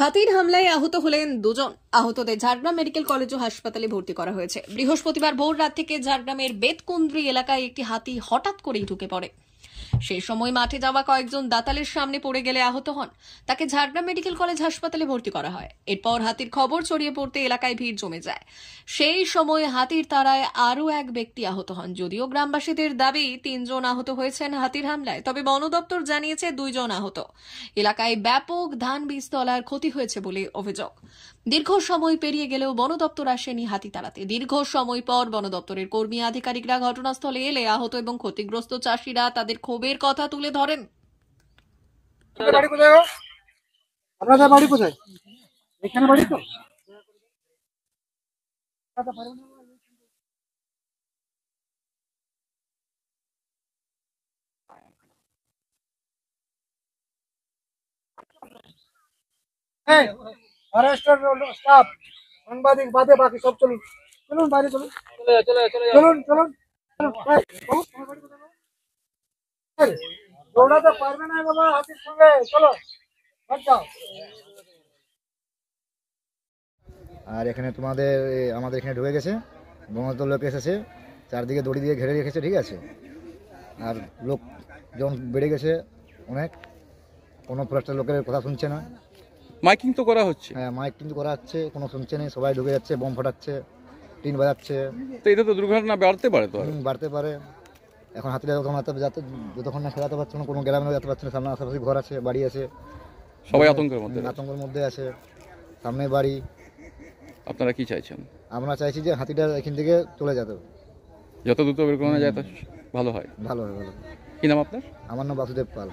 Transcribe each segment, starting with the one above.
হাতির হামলায় আহত হলেন দুজন। আহতদের ঝাড়গ্রাম মেডিকেল কলেজ ও হাসপাতালে ভর্তি করা হয়েছে। বৃহস্পতিবার ভোর রাত থেকে ঝাড়গ্রামের বেতকুন্দ্রি এলাকায় একটি হাতি হঠাৎ করেই ঢুকে পড়ে। সেই সময় মাঠে যাওয়া কয়েকজন দাতালের সামনে পড়ে গেলে আহত হন। তাকে ঝাড়গ্রাম মেডিকেল কলেজ হাসপাতালে ভর্তি করা হয়। এরপর হাতির খবর ছড়িয়ে পড়তে এলাকায় ভিড় জমে যায়। সেই সময় হাতির তাড়ায় আরও এক ব্যক্তি আহত হন। যদিও গ্রামবাসীদের দাবি ৩ জন আহত হয়েছেন হাতির হামলায়, তবে বন দপ্তর জানিয়েছে 2 জন আহত। এলাকায় ব্যাপক ধান বীজতলার ক্ষতি হয়েছে বলে অভিযোগ। দীর্ঘ সময় পেরিয়ে গেলেও বন দপ্তর আসেনি হাতি তাড়াতে। দীর্ঘ সময় পর বন দপ্তরের কর্মী আধিকারিকরা ঘটনাস্থলে এলে আহত এবং ক্ষতিগ্রস্ত চাষিরা তাদের ক্ষোভের কথা তুলে ধরেন। আপনাদের বাড়ি কোথায়? এখানে বাড়ি তো? ফরেস্টার স্টাফ, সাংবাদিক বাদে বাকি সব চলুন, চলুন বাইরে চলুন, চলুন চলুন। দৌড়াতে পারবে না বাবা হাতির সঙ্গে, চলো যাও। আর এখানে আমাদের এখানে ঢুকে গেছে, বনদপ্তর লোক এসেছে, চারদিকে দড়ি দিয়ে ঘিরে রেখেছে, ঠিক আছে। আর লোক যেমন বেড়ে গেছে অনেক, কোনো ফরেস্টের লোকের কথা শুনছে না। মাইকিং তো করা হচ্ছে। হ্যাঁ, মাইক কিন্তু করা হচ্ছে, কোনো শুনছে না। সবাই ঢুকে যাচ্ছে, বোম ফাটাচ্ছে, টিন বাজাচ্ছে। তো এটা তো দুর্ঘটনা বাড়তে পারে। তো বাড়তে পারে। এখন হাতিরা যতক্ষণ না খেলাতে পারছে না, কোনো গ্রামে যেতে পারছে না। সামনে আশেপাশে ঘর আছে, বাড়ি আছে, সবাই আতঙ্কের মধ্যে আছে। সামনে বাড়ি। আপনারা কি চাইছেন? আমরা চাইছি যে হাতিটা এখান থেকে চলে যেতে, যত দ্রুত বের করানো যায় তা ভালো হয়। ভালো হয়, ভালো। কি নাম আপনার? আমার নাম বাসুদেব পাল।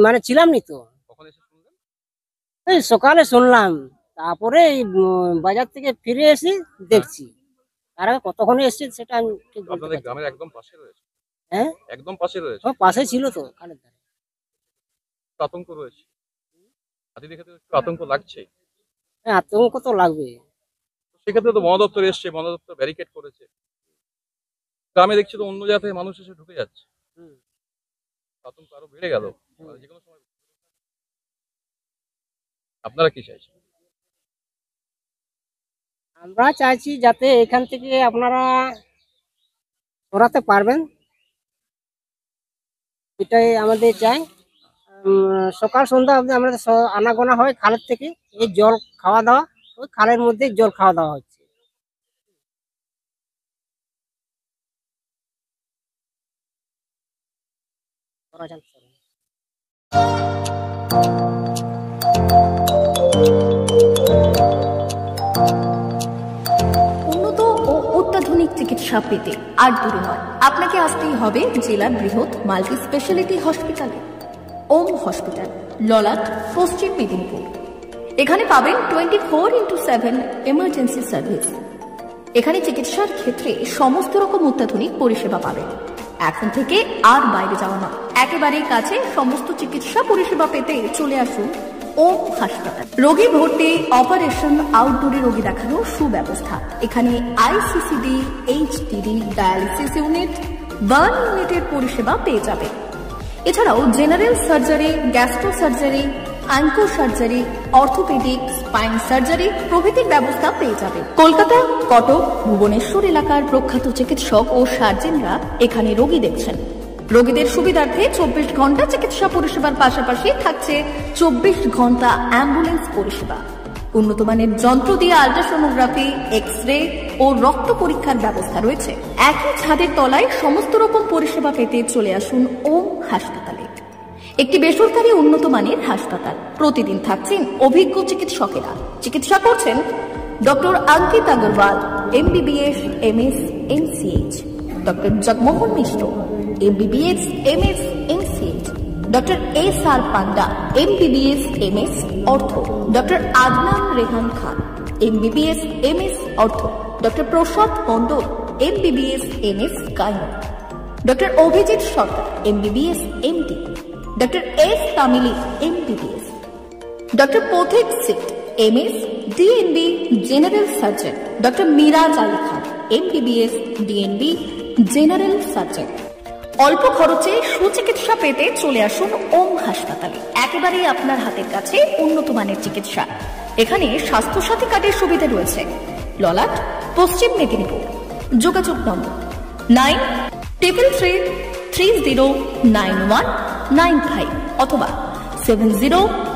মানে ছিলাম নি তো, এই সকালে শুনলাম, তারপরে বাজার থেকে ফিরে এসে দেখছি। আর কতক্ষণে এসছে সেটা আমি ঠিক বলতে আপনাদের গ্রামের একদম পাশে রয়েছে? হ্যাঁ, একদম পাশে রয়েছে। পাশে ছিল তো, খালের ধারে। আতঙ্ক রয়েছে, হাতি দেখে তো আতঙ্ক লাগছে। হ্যাঁ, আতঙ্ক তো লাগবে। সেক্ষেত্রে তো বন দপ্তর এসছে, বন দপ্তর ব্যারিকেড করেছে। গ্রামে দেখছি তো অন্য জায়গা থেকে মানুষ এসে ঢুকে যাচ্ছে, আতঙ্ক আরো বেড়ে গেল। যে কোনো সময় আপনারা কি চাইছেন? আমরা চাইছি যাতে এখান থেকে আপনারা সরাতে পারবেন, এটাই আমাদের চাই। সকাল সন্ধ্যা অবধি আমাদের আনাগোনা হয় খালের থেকে। এই জল খাওয়া দাওয়া, ওই খালের মধ্যে জল খাওয়া দাওয়া হচ্ছে। উন্নত ও অত্যাধুনিক চিকিৎসা পেতে আর দূরে নয়, আপনাকে আসতেই হবে জেলার বৃহৎ মাল্টি স্পেশালিটি হসপিটালে। ওম হসপিটাল, ললাট, পশ্চিম মেদিনীপুর। এখানে পাবেন 24x7 এমার্জেন্সি সার্ভিস। এখানে চিকিৎসার ক্ষেত্রে সমস্ত রকম অত্যাধুনিক পরিষেবা পাবেন। এখন থেকে আর বাইরে যাওয়া নয়, একেবারেই কাছে সমস্ত চিকিৎসা পরিষেবা পেতে চলে আসুন ওম হাসপাতাল। রোগী ভর্তি, অপারেশন, আউটডোরে রোগী দেখানোর সুব্যবস্থা। এখানে ICCD, HDD, dialysis unit, burn ইউনিটের পরিষেবা পেয়ে যাবে। এছাড়াও general surgery, gastro surgery, onco surgery, orthopaedic, spine surgery প্রভৃতির ব্যবস্থা পেয়ে যাবে। কলকাতা, কটক, ভুবনেশ্বর এলাকার প্রখ্যাত চিকিৎসক ও সার্জেনরা এখানে রোগী দেখছেন। রোগীদের সুবিধার্থে 24 ঘন্টা চিকিৎসা পরিষেবার পাশাপাশি থাকছে 24 ঘন্টা অ্যাম্বুলেন্স পরিষেবা। উন্নত মানের যন্ত্র দিয়ে আল্ট্রাসোনোগ্রাফি, এক্স-রে ও রক্ত পরীক্ষার ব্যবস্থা রয়েছে। একই ছাদের তলায় সমস্ত রকম পরিষেবা পেতে চলে আসুন ওম হাসপাতালে। একটি বেসরকারি উন্নত মানের হাসপাতাল। প্রতিদিন থাকছেন অভিজ্ঞ চিকিৎসকেরা। চিকিৎসা করছেন doctor Ankit Agarwal, MBBS, MS, MCH, doctor Jagmohan Mishra, MBBS, MS, MCH, doctor SR Panda, MBBS, MS, ortho, doctor Adnan Rehan Khan, MBBS, MS, ortho, doctor Prasad Mondal, MBBS, MS, gynae, doctor Abhijit Sarkar, MBBS, MD, doctor S Tamili, MBBS, doctor Pathik Sit, MS, DNB, general surgeon, doctor Miraj Ali Khan, MBBS, DNB, general surgeon. অল্প খরচে সুচিকিৎসা পেতে চলে আসুন ওম হাসপাতালে। একেবারেই আপনার হাতের কাছে উন্নত মানের চিকিৎসা। এখানে স্বাস্থ্যসাথী কার্ডের সুবিধা রয়েছে। ললাট, পশ্চিম মেদিনীপুর। যোগাযোগ নম্বর 9333309195 অথবা 70